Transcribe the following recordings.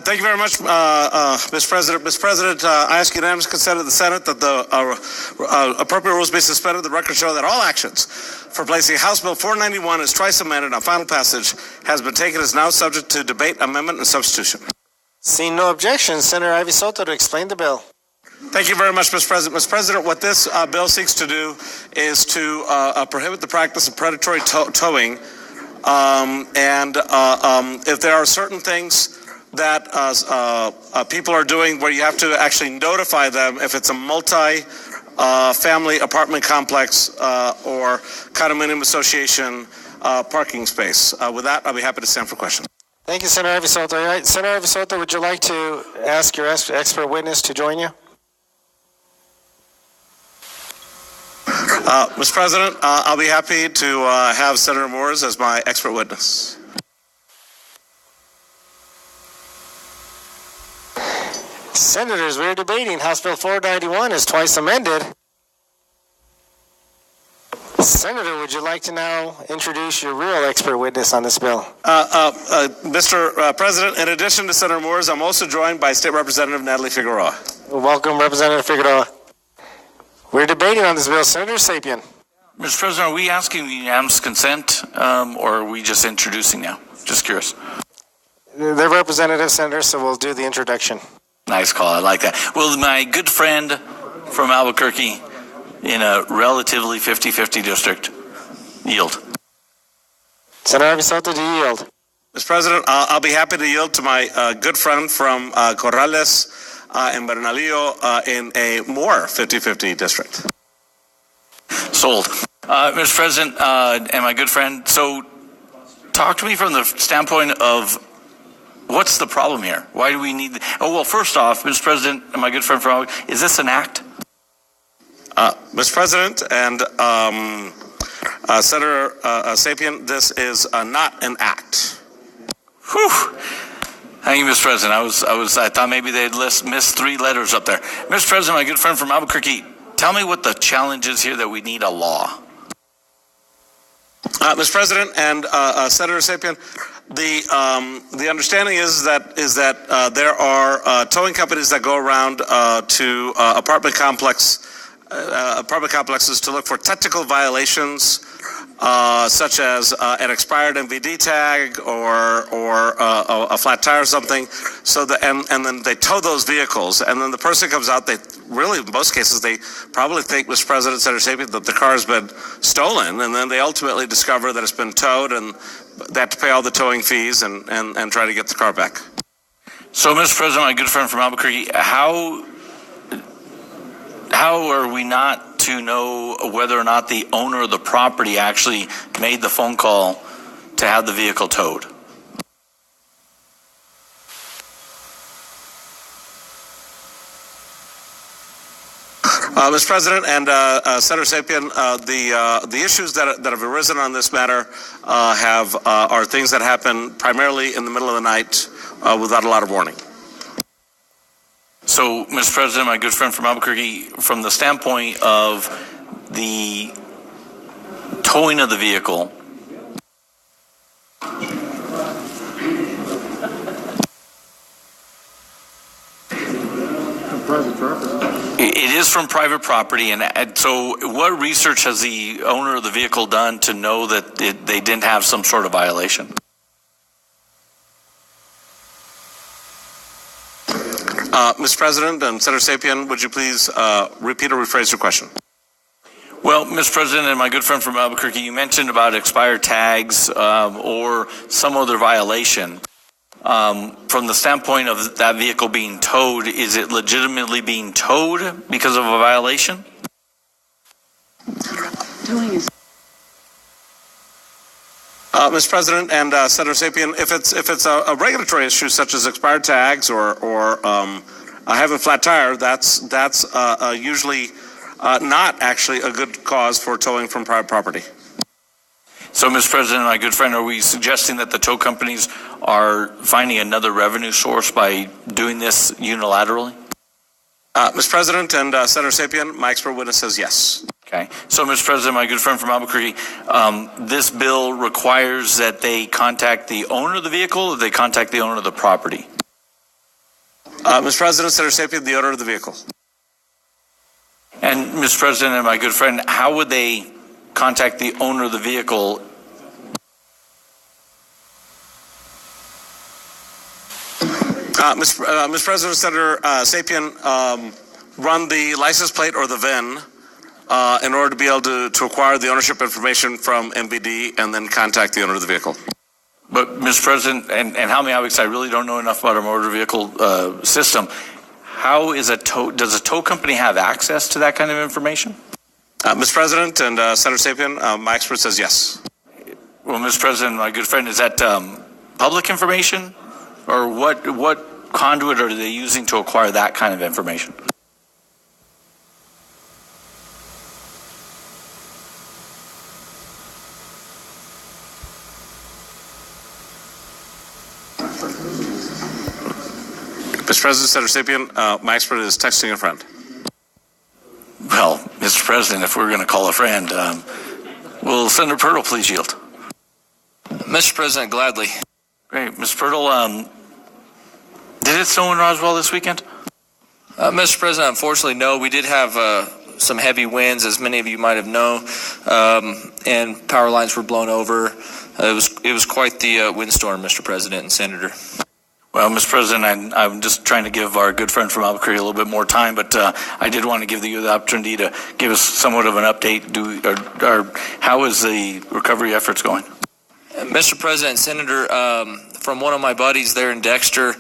Thank you very much, Mr. President. Mr. President, I ask unanimous consent of the Senate that the appropriate rules be suspended. The record show that all actions for placing House Bill 491 as twice amended on final passage has been taken as now subject to debate, amendment, and substitution. Seeing no objection, Senator Hb491 to explain the bill. Thank you very much, Mr. President. Mr. President, what this bill seeks to do is to prohibit the practice of predatory towing. If there are certain things that people are doing where you have to actually notify them if it's a multi-family apartment complex or condominium association parking space. With that, I'll be happy to stand for questions. Thank you, Senator Hb491. All right, Senator Hb491, would you like to ask your expert witness to join you? Mr. President, I'll be happy to have Senator Moores as my expert witness. Senators, we're debating House Bill 491 as twice amended. Senator, would you like to now introduce your real expert witness on this bill? Mr. President, in addition to Senator Moores, I'm also joined by State Representative Natalie Figueroa. Welcome, Representative Figueroa. We're debating on this bill. Senator Sapien. Mr. President, are we asking unanimous consent or are we just introducing now? Just curious. They're representative senators, so we'll do the introduction. Nice call. I like that. Will my good friend from Albuquerque in a relatively 50-50 district yield? Senator Hb491, do you yield? Mr. President, I'll be happy to yield to my good friend from Corrales and Bernalillo in a more 50-50 district. Sold. Mr. President and my good friend, so talk to me from the standpoint of what's the problem here? Why do we need... first off, Mr. President and my good friend from... is this an act? Mr. President and Senator Sapien, this is not an act. Whew. Thank you, Mr. President. I thought maybe they'd missed 3 letters up there. Mr. President, my good friend from Albuquerque, tell me what the challenge is here that we need a law. Mr. President and Senator Sapien, the understanding is that there are towing companies that go around to apartment complexes to look for technical violations, such as an expired MVD tag or a flat tire or something. So and then they tow those vehicles, and then the person comes out. They really, in most cases, they probably think, Mr. President, Senator Sapien, that the car has been stolen, and then they ultimately discover that it's been towed, and they have to pay all the towing fees and try to get the car back. So, Mr. President, my good friend from Albuquerque, how are we not to know whether or not the owner of the property actually made the phone call to have the vehicle towed? Mr. President and Senator Sapien, the issues that have arisen on this matter are things that happen primarily in the middle of the night without a lot of warning. So, Mr. President, my good friend from Albuquerque, from the standpoint of the towing of the vehicle, it is from private property, and so what research has the owner of the vehicle done to know that they didn't have some sort of violation? Mr. President and Senator Sapien, would you please repeat or rephrase your question? Well, Mr. President and my good friend from Albuquerque, you mentioned about expired tags or some other violation. From the standpoint of that vehicle being towed, is it legitimately being towed because of a violation? Mr. President and Senator Sapien, if it's a regulatory issue such as expired tags or having a flat tire, that's usually not actually a good cause for towing from private property. So, Mr. President, my good friend, are we suggesting that the tow companies are finding another revenue source by doing this unilaterally? Mr. President and Senator Sapien, my expert witness says yes. Okay. So, Mr. President, my good friend from Albuquerque, this bill requires that they contact the owner of the vehicle or they contact the owner of the property? Mr. President, Senator Sapien, the owner of the vehicle. And, Mr. President and my good friend, how would they contact the owner of the vehicle? Mr. President, Senator Sapien, run the license plate or the VIN in order to be able to acquire the ownership information from MVD and then contact the owner of the vehicle. But, Mr. President, and help me out because I really don't know enough about our motor vehicle system. How is does a tow company have access to that kind of information? Mr. President and Senator Sapien, my expert says yes. Well, Mr. President, my good friend, is that public information? Or what conduit are they using to acquire that kind of information? Mr. President, Senator Sapien, my expert is texting a friend. Well, Mr. President, if we're going to call a friend, will Senator Pirtle please yield? Mr. President, gladly. Great. Mr. Pirtle, did it snow in Roswell this weekend? Mr. President, unfortunately, no. We did have some heavy winds, as many of you might have known, and power lines were blown over. It was quite the windstorm, Mr. President and Senator. Well, Mr. President, I'm just trying to give our good friend from Albuquerque a little bit more time, but I did want to give you the opportunity to give us somewhat of an update. How is the recovery efforts going? Mr. President and Senator, from one of my buddies there in Dexter,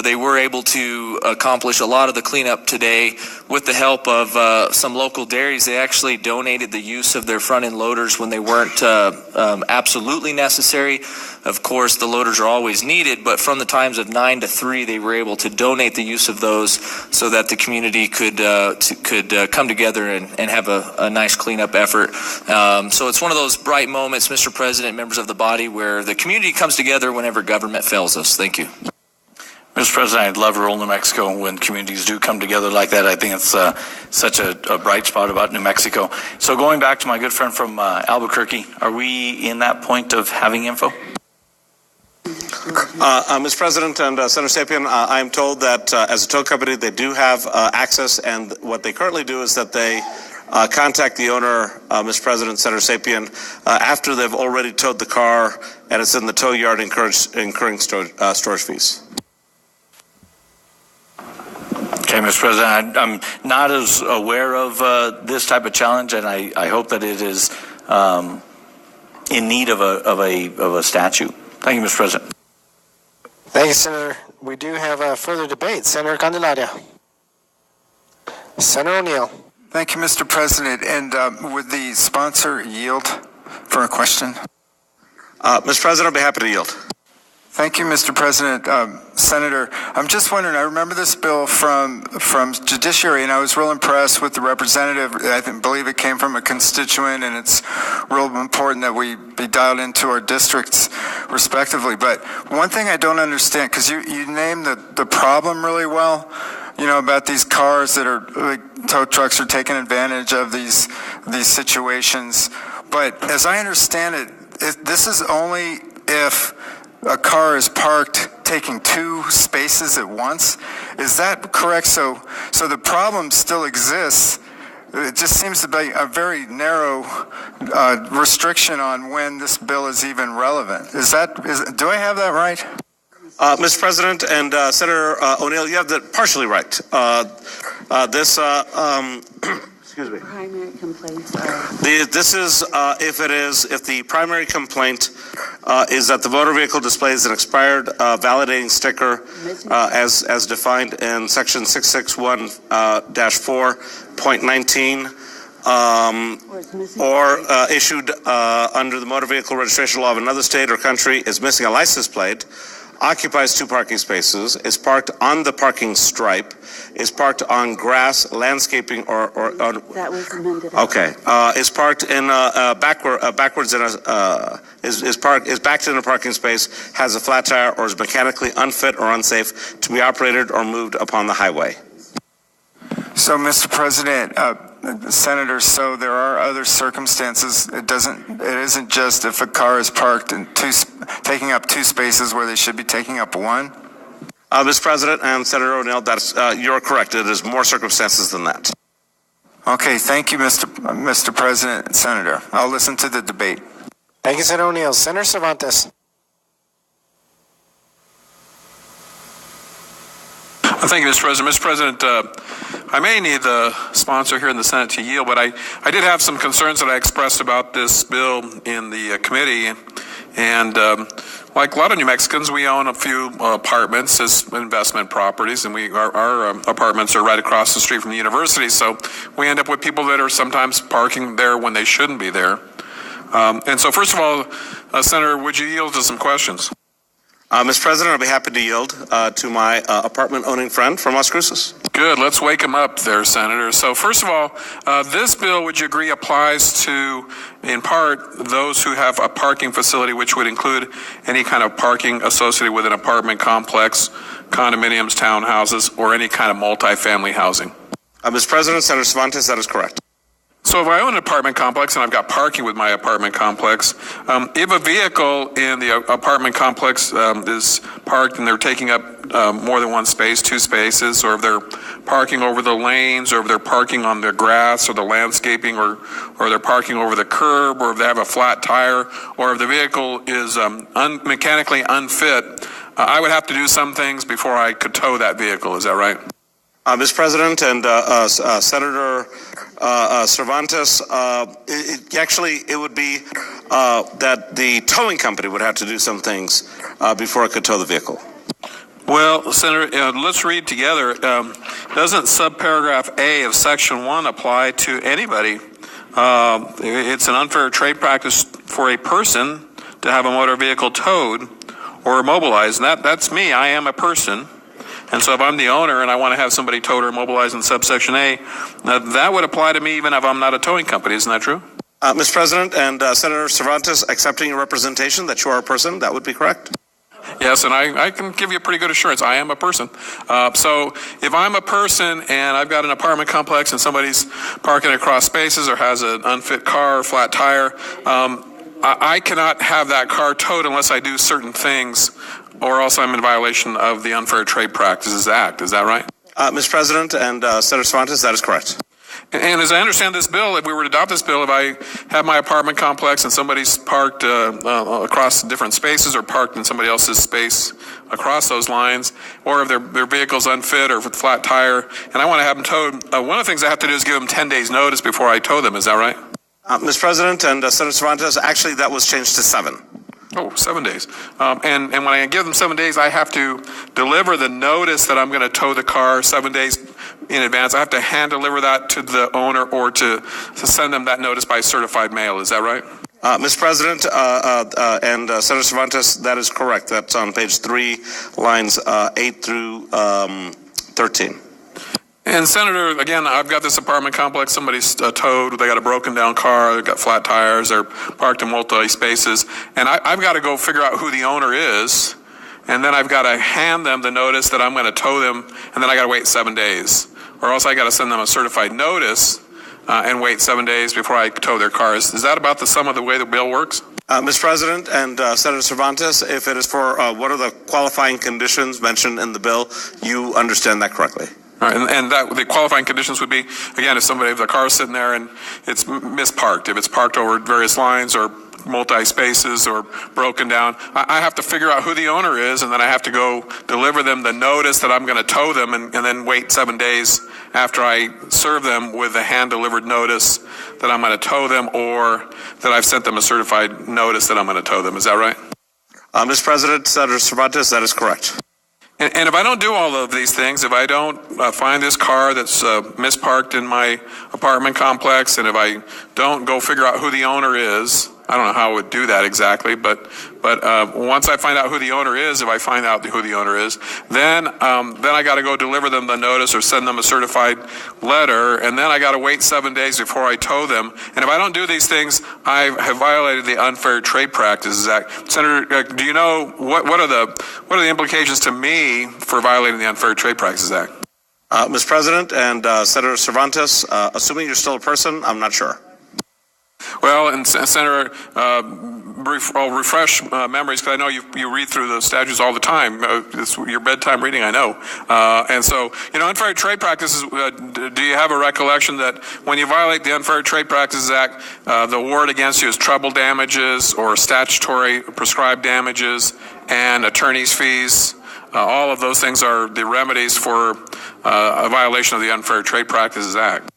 they were able to accomplish a lot of the cleanup today with the help of some local dairies. They actually donated the use of their front-end loaders when they weren't absolutely necessary. Of course, the loaders are always needed, but from the times of 9 to 3, they were able to donate the use of those so that the community could come together and have a nice cleanup effort. So it's one of those bright moments, Mr. President, members of the body, where the community comes together whenever government fails us. Thank you. Mr. President, I'd love rural New Mexico when communities do come together like that. I think it's such a bright spot about New Mexico. So going back to my good friend from Albuquerque, are we in that point of having info? Mr. President and Senator Sapien, I'm told that as a tow company, they do have access, and what they currently do is that they contact the owner, Mr. President, Senator Sapien, after they've already towed the car and it's in the tow yard incurring storage fees. Okay, Mr. President, I'm not as aware of this type of challenge, and I hope that it is in need of a statute. Thank you, Mr. President. Thank you, Senator. We do have a further debate. Senator Candelaria. Senator O'Neill. Thank you, Mr. President. And would the sponsor yield for a question? Mr. President, I'd be happy to yield. Thank you, Mr. President. Senator, I'm just wondering, I remember this bill from Judiciary, and I was real impressed with the representative. I believe it came from a constituent, and it's real important that we be dialed into our districts respectively. But one thing I don't understand, because you named the problem really well, you know, about these cars that are, like, tow trucks are taking advantage of these situations. But as I understand it, this is only if a car is parked taking 2 spaces at once. Is that correct? So the problem still exists. It just seems to be a very narrow restriction on when this bill is even relevant. Do I have that right? Mr. President and Senator O'Neill, you have that partially right. Excuse me. Primary complaints are... This is if the primary complaint is that the motor vehicle displays an expired validating sticker as defined in section 661-4.19 or issued under the motor vehicle registration law of another state or country, is missing a license plate, occupies 2 parking spaces, is parked on the parking stripe, is parked on grass, landscaping, or that was amended. Okay, is parked in backwards in a is backed in a parking space, has a flat tire, or is mechanically unfit or unsafe to be operated or moved upon the highway. So, Mr. President, Senator, so there are other circumstances. It isn't just if a car is parked in taking up 2 spaces where they should be taking up 1? Mr. President and Senator O'Neill, you're correct. It is more circumstances than that. Okay, thank you, Mr. President and Senator. I'll listen to the debate. Thank you, Senator O'Neill. Senator Cervantes. Thank you, Mr. President. Mr. President, I may need the sponsor here in the Senate to yield, but I did have some concerns that I expressed about this bill in the committee. And like a lot of New Mexicans, we own a few apartments as investment properties, and our apartments are right across the street from the university. So we end up with people that are sometimes parking there when they shouldn't be there. And so, first of all, Senator, would you yield to some questions? Mr. President, I'll be happy to yield to my apartment-owning friend from Las Cruces. Good. Let's wake him up there, Senator. So first of all, this bill, would you agree, applies to, in part, those who have a parking facility, which would include any kind of parking associated with an apartment complex, condominiums, townhouses, or any kind of multifamily housing? Mr. President, Senator Cervantes, that is correct. So if I own an apartment complex and I've got parking with my apartment complex, if a vehicle in the apartment complex is parked and they're taking up more than one space, two spaces, or if they're parking over the lanes, or if they're parking on the grass or the landscaping, or they're parking over the curb, or if they have a flat tire, or if the vehicle is mechanically unfit, I would have to do some things before I could tow that vehicle. Is that right? Mr. President and Senator Cervantes, it would be that the towing company would have to do some things before it could tow the vehicle. Well, Senator, let's read together. Doesn't subparagraph A of Section 1 apply to anybody? It's an unfair trade practice for a person to have a motor vehicle towed or immobilized. And that's me. I am a person. And so if I'm the owner and I want to have somebody towed or immobilized in subsection A, that would apply to me even if I'm not a towing company. Isn't that true? Mr. President and Senator Cervantes, accepting your representation that you are a person, that would be correct? Yes, and I can give you a pretty good assurance. I am a person. So if I'm a person and I've got an apartment complex and somebody's parking across spaces or has an unfit car or flat tire, I cannot have that car towed unless I do certain things, or else I'm in violation of the Unfair Trade Practices Act. Is that right? Mr. President and Senator Cervantes, that is correct. And as I understand this bill, if we were to adopt this bill, if I have my apartment complex and somebody's parked across different spaces or parked in somebody else's space across those lines, or if their vehicle's unfit or with a flat tire, and I want to have them towed, one of the things I have to do is give them 10 days notice before I tow them. Is that right? Mr. President and Senator Cervantes, actually that was changed to 7. Oh, 7 days. And when I give them 7 days, I have to deliver the notice that I'm going to tow the car 7 days in advance. I have to hand deliver that to the owner or to send them that notice by certified mail. Is that right? Mr. President and Senator Cervantes, that is correct. That's on page 3, lines 8 through 13. And Senator, again, I've got this apartment complex, somebody's towed, they got a broken down car, they've got flat tires, they're parked in multi-spaces, and I've got to go figure out who the owner is, and then I've got to hand them the notice that I'm going to tow them, and then I got to wait 7 days, or else I got to send them a certified notice and wait 7 days before I tow their cars. Is that about the sum of the way the bill works? Mr. President and Senator Cervantes, if it is for what are the qualifying conditions mentioned in the bill, you understand that correctly. All right, and that the qualifying conditions would be, again, if the car's sitting there and it's misparked, if it's parked over various lines or multi-spaces or broken down, I have to figure out who the owner is, and then I have to go deliver them the notice that I'm going to tow them, and then wait 7 days after I serve them with a hand-delivered notice that I'm going to tow them, or that I've sent them a certified notice that I'm going to tow them. Is that right? Mr. President, Senator Cervantes, that is correct. And if I don't do all of these things, if I don't find this car that's misparked in my apartment complex, and if I don't go figure out who the owner is, I don't know how I would do that exactly, but once I find out who the owner is, if I find out who the owner is, then I got to go deliver them the notice or send them a certified letter, and then I got to wait 7 days before I tow them. And if I don't do these things, I have violated the Unfair Trade Practices Act. Senator, do you know what are the implications to me for violating the Unfair Trade Practices Act? Mr. President and Senator Cervantes, assuming you're still a person, I'm not sure. Well, and Senator, I'll refresh memories, because I know you read through the statutes all the time. It's your bedtime reading, I know. And so, unfair trade practices, do you have a recollection that when you violate the Unfair Trade Practices Act, the award against you is treble damages or statutory prescribed damages and attorney's fees? All of those things are the remedies for a violation of the Unfair Trade Practices Act.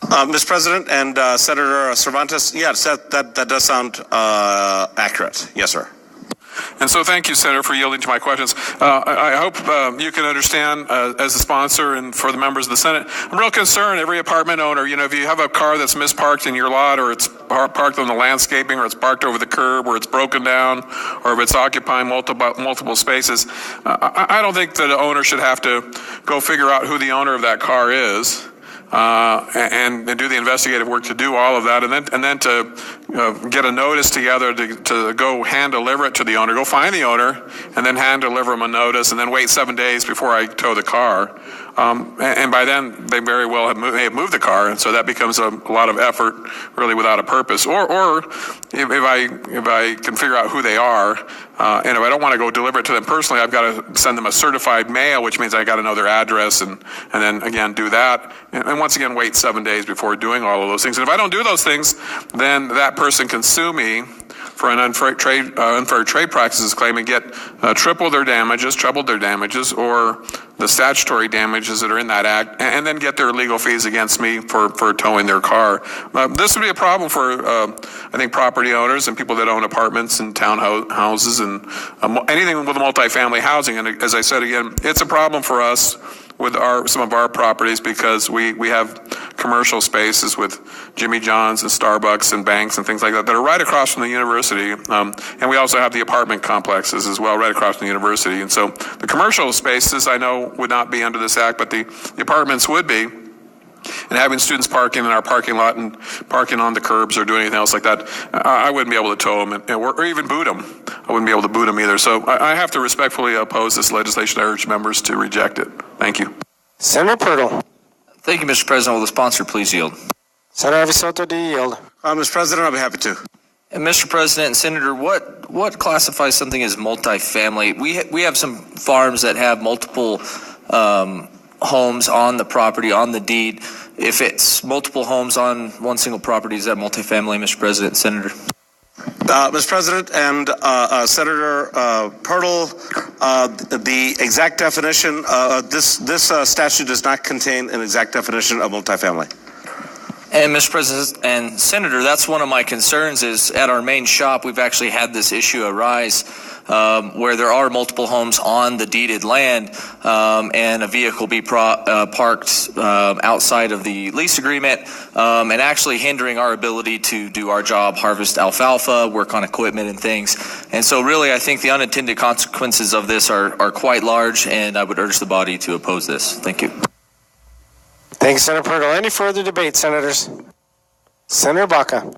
Mr. President and Senator Cervantes, yes, that does sound accurate. Yes, sir. And so thank you, Senator, for yielding to my questions. I hope you can understand, as a sponsor and for the members of the Senate, I'm real concerned, every apartment owner, if you have a car that's misparked in your lot, or it's parked on the landscaping, or it's parked over the curb, or it's broken down, or if it's occupying multiple spaces, I don't think that the owner should have to go figure out who the owner of that car is. And do the investigative work to do all of that, and then to get a notice together to go hand deliver it to the owner, go find the owner, and then hand deliver them a notice, and then wait 7 days before I tow the car. And by then, they very well may have moved the car, and so that becomes a lot of effort, really without a purpose. Or if I can figure out who they are, and if I don't want to go deliver it to them personally, I've got to send them a certified mail, which means I got to know their address, and then again do that, and once again wait 7 days before doing all of those things. And if I don't do those things, then that person can sue me for an unfair trade practices claim and get treble their damages, or the statutory damages that are in that act, and then get their legal fees against me for towing their car. This would be a problem for, I think, property owners and people that own apartments and townhouses and anything with multifamily housing. And as I said again, it's a problem for us with some of our properties, because we have commercial spaces with Jimmy John's and Starbucks and banks and things like that are right across from the university. And we also have the apartment complexes as well right across from the university. And so the commercial spaces, I know, would not be under this act, but the apartments would be. And having students parking in our parking lot and parking on the curbs or doing anything else like that, I wouldn't be able to tow them or even boot them. I wouldn't be able to boot them either. So I have to respectfully oppose this legislation. I urge members to reject it. Thank you. Senator Purtle. Thank you, Mr. President. Will the sponsor please yield? Senator Avisoto, do you yield? Mr. President, I'll be happy to. And Mr. President and Senator, what classifies something as multifamily? We have some farms that have multiple homes on the property, on the deed. If it's multiple homes on one single property, is that multifamily, Mr. President and Senator? Mr. President and Senator Purtle, the exact definition, this statute does not contain an exact definition of multifamily. And Mr. President and Senator, that's one of my concerns. Is at our main shop, we've actually had this issue arise where there are multiple homes on the deeded land, and a vehicle be parked outside of the lease agreement, and actually hindering our ability to do our job, harvest alfalfa, work on equipment and things. And so really, I think the unintended consequences of this are quite large, and I would urge the body to oppose this. Thank you. Thank you, Senator Purtle. Any further debate, Senators? Senator Baca.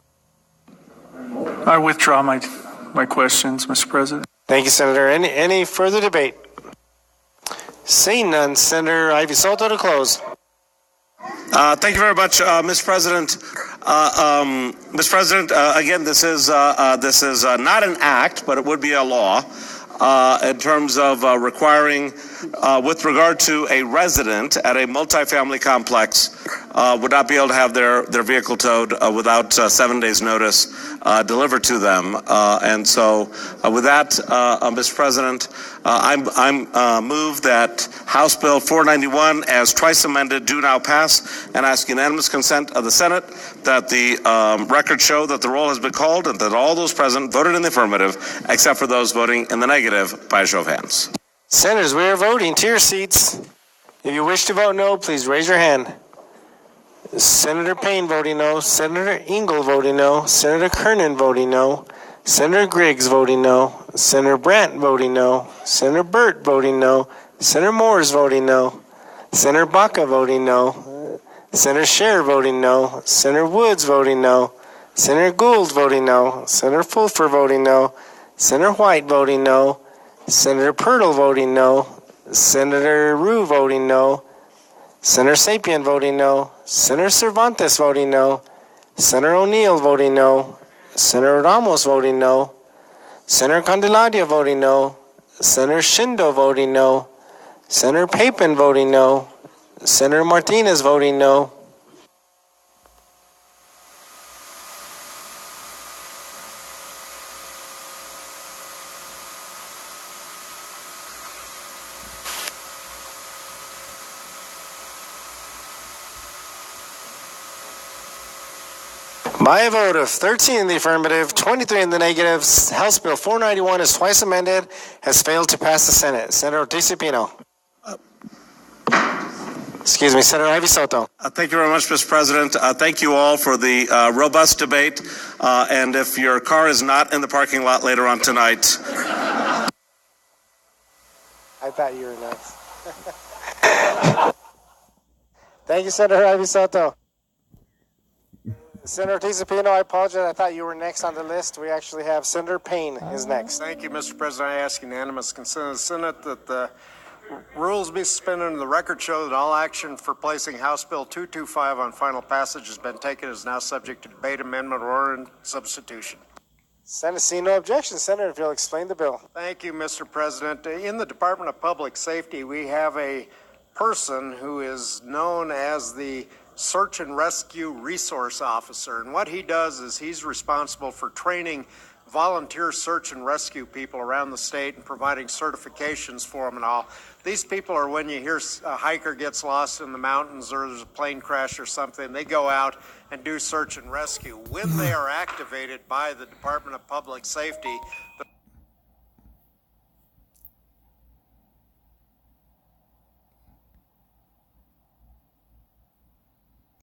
I withdraw my questions, Mr. President. Thank you, Senator. Any further debate? Seeing none, Senator Avisoto to close. Thank you very much, Mr. President. Mr. President, again, this is not an act, but it would be a law in terms of requiring, with regard to a resident at a multifamily complex, would not be able to have their vehicle towed without 7 days' notice delivered to them. And so, with that, Mr. President, I'm moved that House Bill 491, as twice amended, do now pass, and ask unanimous consent of the Senate that the record show that the roll has been called and that all those present voted in the affirmative, except for those voting in the negative by a show of hands. Senators, we are voting. To your seats. If you wish to vote no, please raise your hand. Senator Payne voting no. Senator Engel voting no. Senator Kernan voting no. Senator Griggs voting no. Senator Brandt voting no. Senator Burt voting no. Senator Moores voting no. Senator Baca voting no. Senator Scher voting no. Senator Woods voting no. Senator Gould voting no. Senator Fulfer voting no. Senator White voting no. Senator Purtle voting no. Senator Rue voting no. Senator Sapien voting no. Senator Cervantes voting no. Senator O'Neill voting no. Senator Ramos voting no. Senator Candelaria voting no. Senator Shindo voting no. Senator Papin voting no. Senator Martinez voting no. By a vote of 13 in the affirmative, 23 in the negative, House Bill 491 is twice amended, has failed to pass the Senate. Senator DeCipino. Excuse me, Senator Ivy Soto. Thank you very much, Mr. President. Thank you all for the robust debate. And if your car is not in the parking lot later on tonight. I thought you were next. Thank you, Senator Ivy Soto. Senator DeCipino, I apologize. I thought you were next on the list. We actually have Senator Payne is next. Thank you, Mr. President. I ask unanimous consent of the Senate that the rules be suspended and the record show that all action for placing House Bill 225 on final passage has been taken and is now subject to debate, amendment, or in substitution. Senate seeing no objection. Senator, if you'll explain the bill. Thank you, Mr. President. In the Department of Public Safety, we have a person who is known as the Search and Rescue Resource Officer. And what he does is he's responsible for training volunteer search and rescue people around the state and providing certifications for them and all. These people are when you hear a hiker gets lost in the mountains or there's a plane crash or something, they go out and do search and rescue. When they are activated by the Department of Public Safety, the